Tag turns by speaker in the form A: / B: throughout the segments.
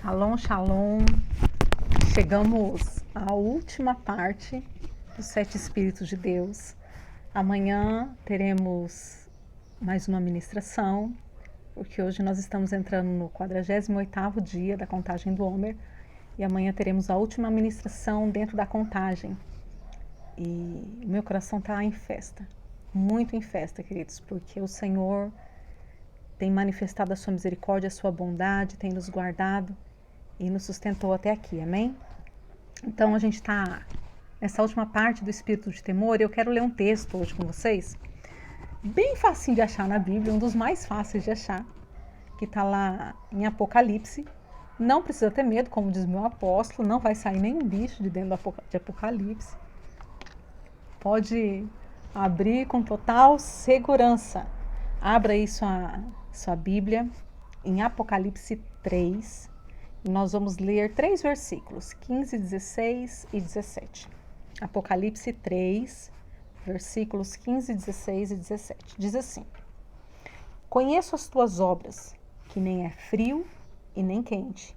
A: Shalom, shalom. Chegamos à última parte dos 7 Espíritos de Deus. Amanhã teremos mais uma ministração, porque hoje nós estamos entrando no 48º dia da contagem do Homer, e amanhã teremos a última ministração dentro da contagem. E meu coração está em festa, muito em festa, queridos, porque o Senhor tem manifestado a sua misericórdia, a sua bondade, tem nos guardado e nos sustentou até aqui, amém? Então a gente está nessa última parte do Espírito de Temor e eu quero ler um texto hoje com vocês, bem facinho de achar na Bíblia, um dos mais fáceis de achar, que está lá em Apocalipse. Não precisa ter medo, como diz meu apóstolo, não vai sair nenhum bicho de dentro de Apocalipse. Pode abrir com total segurança. Abra aí sua Bíblia em Apocalipse 3. E nós vamos ler 3 versículos, 15, 16 e 17. Apocalipse 3, versículos 15, 16 e 17. Diz assim: Conheço as tuas obras, que nem é frio e nem quente.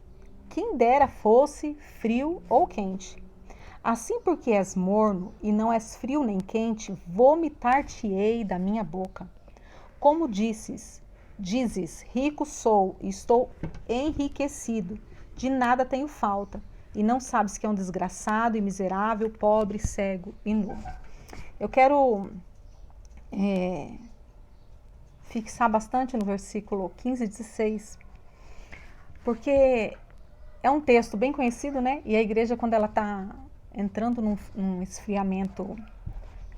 A: Quem dera fosse frio ou quente. Assim porque és morno e não és frio nem quente, vomitar-te-ei da minha boca. Como dizes, rico sou e estou enriquecido, de nada tenho falta, e não sabes que é um desgraçado e miserável, pobre, cego e nu. Eu quero fixar bastante no versículo 15 e 16, porque é um texto bem conhecido, né? E a igreja, quando ela está entrando num esfriamento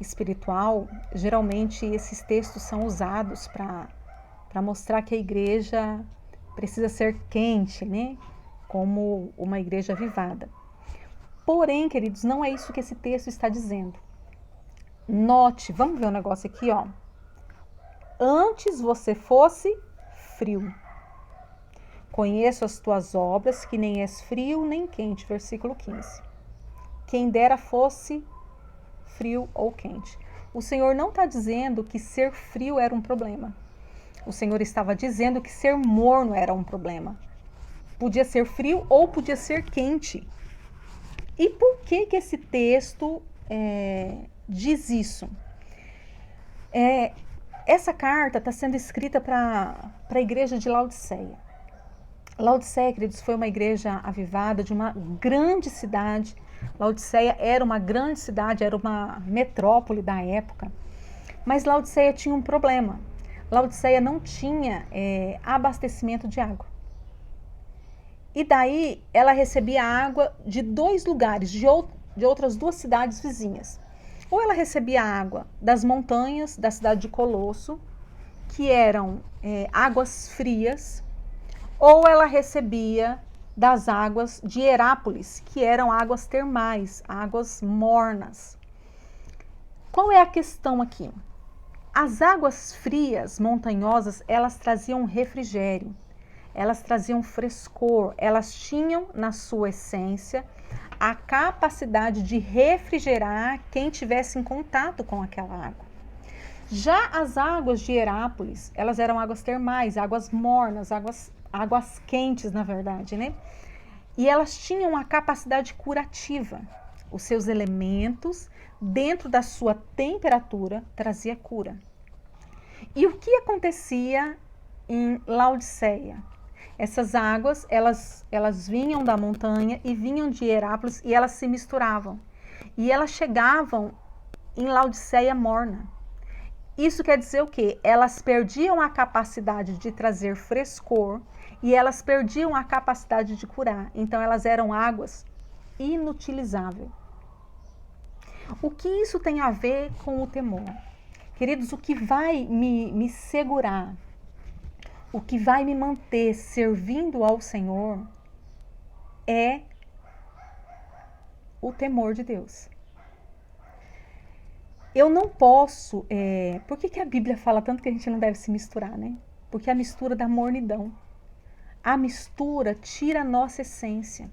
A: espiritual, geralmente esses textos são usados para mostrar que a igreja precisa ser quente, né? Como uma igreja avivada. Porém, queridos, não é isso que esse texto está dizendo. Note, vamos ver um negócio aqui, ó. Antes você fosse frio. Conheço as tuas obras, que nem és frio nem quente. Versículo 15. Quem dera fosse frio ou quente. O Senhor não está dizendo que ser frio era um problema. O Senhor estava dizendo que ser morno era um problema. Podia ser frio ou podia ser quente. E por que esse texto diz isso? Essa carta está sendo escrita para a igreja de Laodiceia. Laodiceia, queridos, foi uma igreja avivada de uma grande cidade. Laodiceia era uma grande cidade, era uma metrópole da época. Mas Laodiceia tinha um problema. Laodiceia não tinha abastecimento de água. E daí ela recebia água de 2 lugares, de outras 2 cidades vizinhas. Ou ela recebia água das montanhas da cidade de Colosso, que eram águas frias, ou ela recebia das águas de Herápolis, que eram águas termais, águas mornas. Qual é a questão aqui? As águas frias, montanhosas, elas traziam refrigério, elas traziam frescor, elas tinham na sua essência a capacidade de refrigerar quem tivesse em contato com aquela água. Já as águas de Herápolis, elas eram águas termais, águas mornas, águas quentes, na verdade, né? E elas tinham a capacidade curativa. Os seus elementos, dentro da sua temperatura, trazia cura. E o que acontecia em Laodiceia? Essas águas, elas vinham da montanha e vinham de Herápolis e elas se misturavam. E elas chegavam em Laodiceia morna. Isso quer dizer o quê? Elas perdiam a capacidade de trazer frescor e elas perdiam a capacidade de curar. Então, elas eram águas inutilizáveis. O que isso tem a ver com o temor? Queridos, o que vai me segurar, o que vai me manter servindo ao Senhor é o temor de Deus. Eu não posso... por que a Bíblia fala tanto que a gente não deve se misturar, né? Porque a mistura dá mornidão. A mistura tira a nossa essência.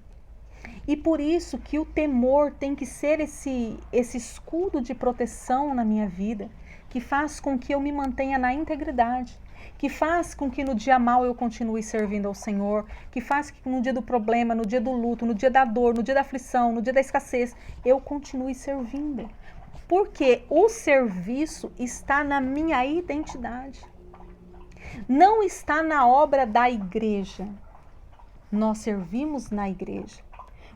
A: E por isso que o temor tem que ser esse escudo de proteção na minha vida, que faz com que eu me mantenha na integridade. que faz com que no dia mau eu continue servindo ao Senhor, que faz que no dia do problema, no dia do luto, no dia da dor, no dia da aflição, no dia da escassez, eu continue servindo. Porque o serviço está na minha identidade. Não está na obra da igreja. Nós servimos na igreja.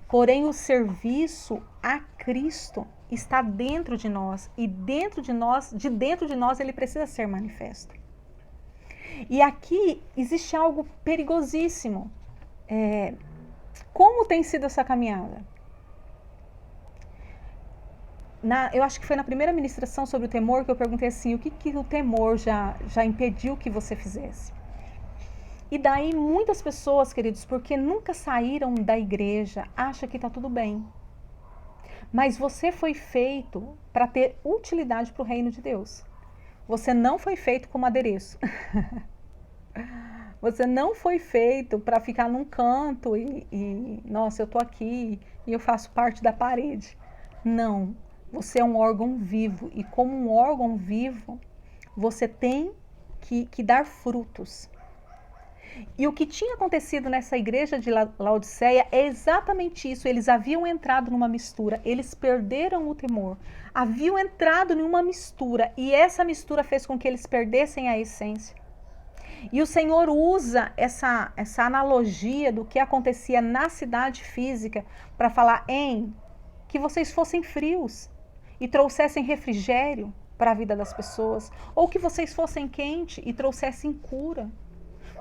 A: Porém, o serviço a Cristo está dentro de nós. E dentro de nós, ele precisa ser manifesto. E aqui existe algo perigosíssimo. Como tem sido essa caminhada? Eu acho que foi na primeira ministração sobre o temor que eu perguntei assim, o que o temor já impediu que você fizesse? E daí muitas pessoas, queridos, porque nunca saíram da igreja, acham que está tudo bem. Mas você foi feito para ter utilidade para o reino de Deus. Você não foi feito como adereço. Você não foi feito para ficar num canto nossa, eu estou aqui e eu faço parte da parede. Não. Você é um órgão vivo e como um órgão vivo, você tem que dar frutos. E o que tinha acontecido nessa igreja de Laodiceia é exatamente isso. Eles haviam entrado numa mistura, eles perderam o temor. Haviam entrado em uma mistura e essa mistura fez com que eles perdessem a essência. E o Senhor usa essa analogia do que acontecia na cidade física para falar que vocês fossem frios e trouxessem refrigério para a vida das pessoas, ou que vocês fossem quentes e trouxessem cura.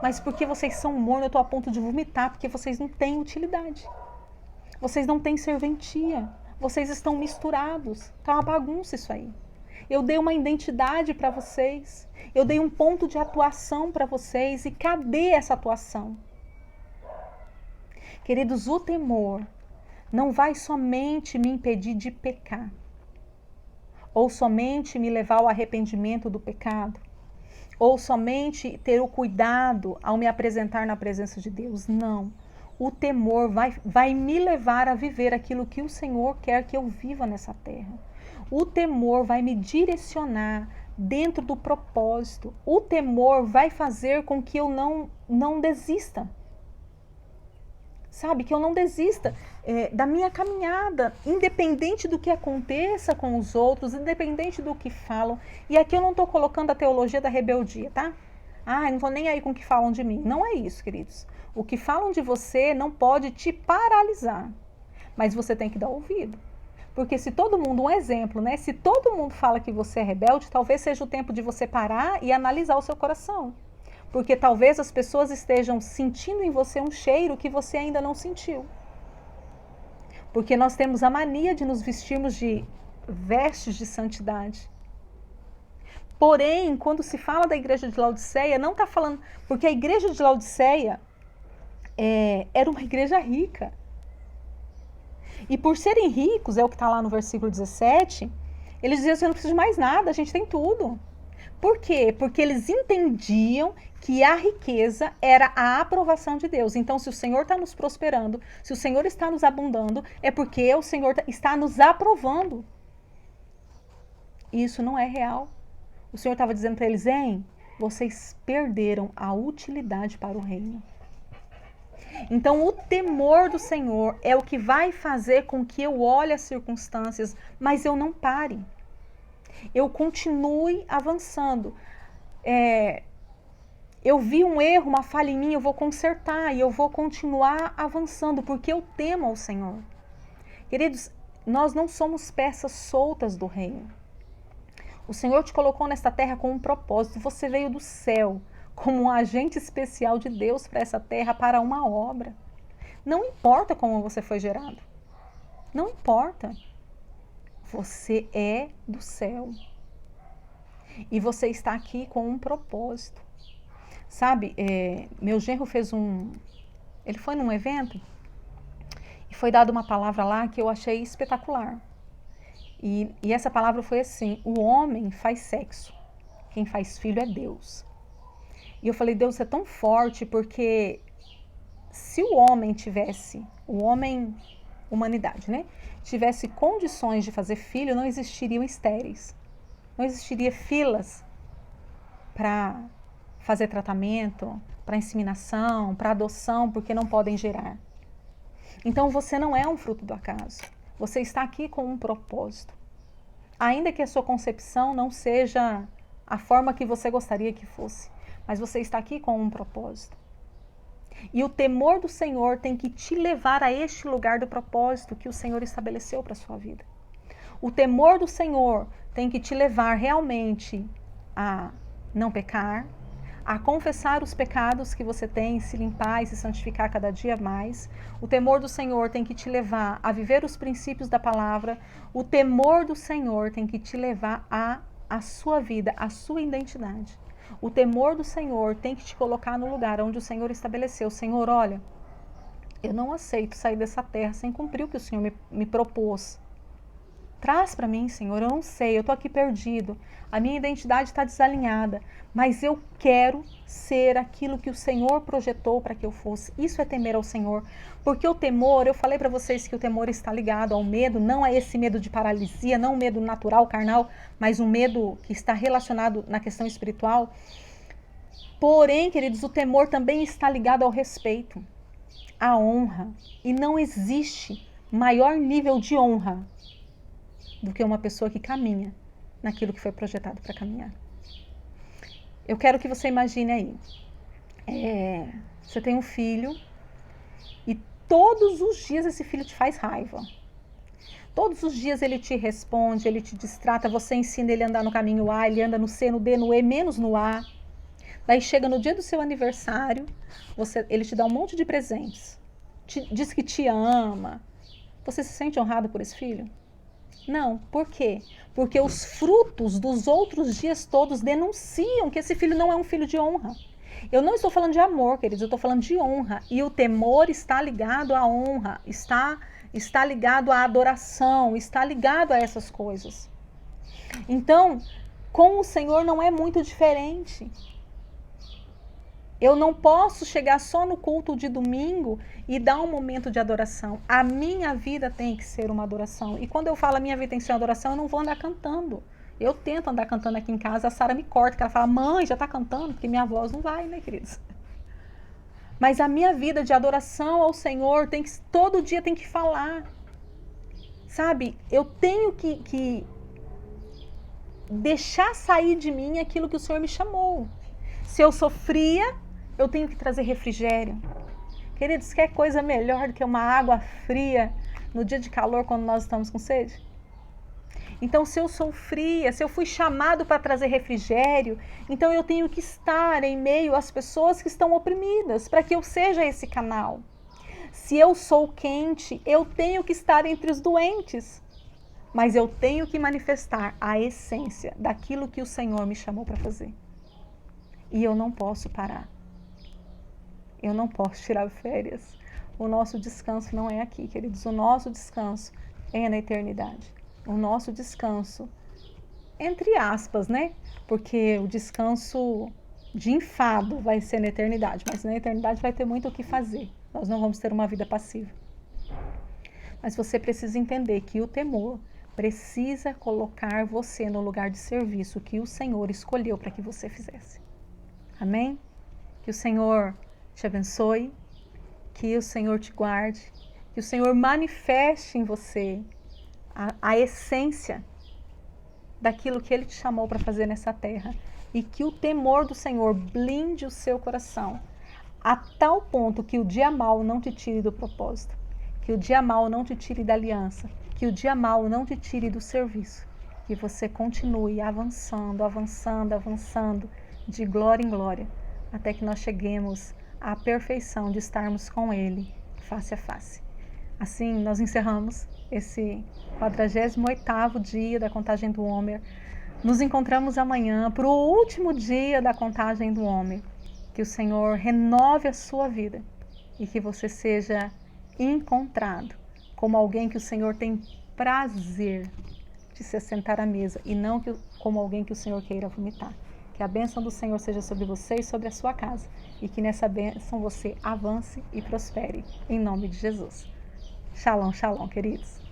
A: Mas porque vocês são mornos, eu estou a ponto de vomitar, porque vocês não têm utilidade. Vocês não têm serventia. Vocês estão misturados. Está uma bagunça isso aí. Eu dei uma identidade para vocês. Eu dei um ponto de atuação para vocês. E cadê essa atuação? Queridos, o temor não vai somente me impedir de pecar. Ou somente me levar ao arrependimento do pecado. Ou somente ter o cuidado ao me apresentar na presença de Deus. Não. O temor vai me levar a viver aquilo que o Senhor quer que eu viva nessa terra. O temor vai me direcionar dentro do propósito. O temor vai fazer com que eu não desista. Sabe, que eu não desista da minha caminhada, independente do que aconteça com os outros, independente do que falam. E aqui eu não estou colocando a teologia da rebeldia, tá? Eu não estou nem aí com o que falam de mim. Não é isso, queridos. O que falam de você não pode te paralisar, mas você tem que dar ouvido. Porque se todo mundo, um exemplo, né? Se todo mundo fala que você é rebelde, talvez seja o tempo de você parar e analisar o seu coração. Porque talvez as pessoas estejam sentindo em você um cheiro que você ainda não sentiu. Porque nós temos a mania de nos vestirmos de vestes de santidade. Porém, quando se fala da igreja de Laodiceia, não está falando... Porque a igreja de Laodiceia era uma igreja rica. E por serem ricos, é o que está lá no versículo 17, eles diziam assim, eu não preciso de mais nada, a gente tem tudo. Por quê? Porque eles entendiam que a riqueza era a aprovação de Deus. Então, se o Senhor está nos prosperando, se o Senhor está nos abundando, é porque o Senhor está nos aprovando. E isso não é real. O Senhor estava dizendo para eles, vocês perderam a utilidade para o reino. Então, o temor do Senhor é o que vai fazer com que eu olhe as circunstâncias, mas eu não pare. Eu continue avançando. Eu vi um erro, uma falha em mim, eu vou consertar e eu vou continuar avançando, porque eu temo ao Senhor. Queridos, nós não somos peças soltas do reino. O Senhor te colocou nesta terra com um propósito. Você veio do céu como um agente especial de Deus para essa terra, para uma obra. Não importa como você foi gerado. Não importa. Você é do céu. E você está aqui com um propósito. Sabe, meu genro ele foi num evento e foi dada uma palavra lá que eu achei espetacular. E essa palavra foi assim, o homem faz sexo, quem faz filho é Deus. E eu falei, Deus, é tão forte, porque se o homem, humanidade, né, tivesse condições de fazer filho, não existiriam estéreis. Não existiria filas para fazer tratamento, para inseminação, para adoção, porque não podem gerar. Então você não é um fruto do acaso. Você está aqui com um propósito. Ainda que a sua concepção não seja a forma que você gostaria que fosse, mas você está aqui com um propósito. E o temor do Senhor tem que te levar a este lugar do propósito que o Senhor estabeleceu para a sua vida. O temor do Senhor tem que te levar realmente a não pecar, a confessar os pecados que você tem, se limpar e se santificar cada dia mais. O temor do Senhor tem que te levar a viver os princípios da palavra. O temor do Senhor tem que te levar a sua vida, a sua identidade. O temor do Senhor tem que te colocar no lugar onde o Senhor estabeleceu. Senhor, olha, eu não aceito sair dessa terra sem cumprir o que o Senhor me propôs. Traz para mim, Senhor, eu não sei, eu estou aqui perdido, a minha identidade está desalinhada, mas eu quero ser aquilo que o Senhor projetou para que eu fosse. Isso é temer ao Senhor, porque o temor, eu falei para vocês que o temor está ligado ao medo, não é esse medo de paralisia, não um medo natural, carnal, mas um medo que está relacionado na questão espiritual. Porém, queridos, o temor também está ligado ao respeito, à honra, e não existe maior nível de honra do que uma pessoa que caminha naquilo que foi projetado para caminhar. Eu quero que você imagine aí, você tem um filho e todos os dias esse filho te faz raiva. Todos os dias ele te responde, ele te distrata, você ensina ele a andar no caminho A, ele anda no C, no D, no E, menos no A. Daí chega no dia do seu aniversário, ele te dá um monte de presentes, diz que te ama. Você se sente honrado por esse filho? Não. Por quê? Porque os frutos dos outros dias todos denunciam que esse filho não é um filho de honra. Eu não estou falando de amor, queridos, eu estou falando de honra. E o temor está ligado à honra, está ligado à adoração, está ligado a essas coisas. Então, com o Senhor não é muito diferente. Eu não posso chegar só no culto de domingo e dar um momento de adoração. A minha vida tem que ser uma adoração. E quando eu falo a minha vida tem que ser uma adoração, eu não vou andar cantando. Eu tento andar cantando aqui em casa, a Sara me corta, que ela fala, mãe, já tá cantando? Porque minha voz não vai, né, queridos? Mas a minha vida de adoração ao Senhor, todo dia tem que falar. Sabe, eu tenho que deixar sair de mim aquilo que o Senhor me chamou. Se eu sofria, eu tenho que trazer refrigério. Queridos, quer coisa melhor do que uma água fria no dia de calor quando nós estamos com sede? Então, se eu sofria, se eu fui chamado para trazer refrigério, então eu tenho que estar em meio às pessoas que estão oprimidas, para que eu seja esse canal. Se eu sou quente, eu tenho que estar entre os doentes, mas eu tenho que manifestar a essência daquilo que o Senhor me chamou para fazer. E eu não posso parar. Eu não posso tirar férias. O nosso descanso não é aqui, queridos. O nosso descanso é na eternidade. O nosso descanso, entre aspas, né? Porque o descanso de enfado vai ser na eternidade, mas na eternidade vai ter muito o que fazer. Nós não vamos ter uma vida passiva. Mas você precisa entender que o temor precisa colocar você no lugar de serviço que o Senhor escolheu para que você fizesse. Amém? Que o Senhor te abençoe, que o Senhor te guarde, que o Senhor manifeste em você a essência daquilo que Ele te chamou para fazer nessa terra e que o temor do Senhor blinde o seu coração a tal ponto que o dia mau não te tire do propósito, que o dia mau não te tire da aliança, que o dia mau não te tire do serviço, que você continue avançando, avançando, avançando de glória em glória, até que nós cheguemos à perfeição de estarmos com Ele face a face. Assim, nós encerramos esse 48º dia da contagem do Homer. Nos encontramos amanhã para o último dia da contagem do Homer. Que o Senhor renove a sua vida e que você seja encontrado como alguém que o Senhor tem prazer de se sentar à mesa e não como alguém que o Senhor queira vomitar. Que a bênção do Senhor seja sobre você e sobre a sua casa. E que nessa bênção você avance e prospere. Em nome de Jesus. Shalom, shalom, queridos.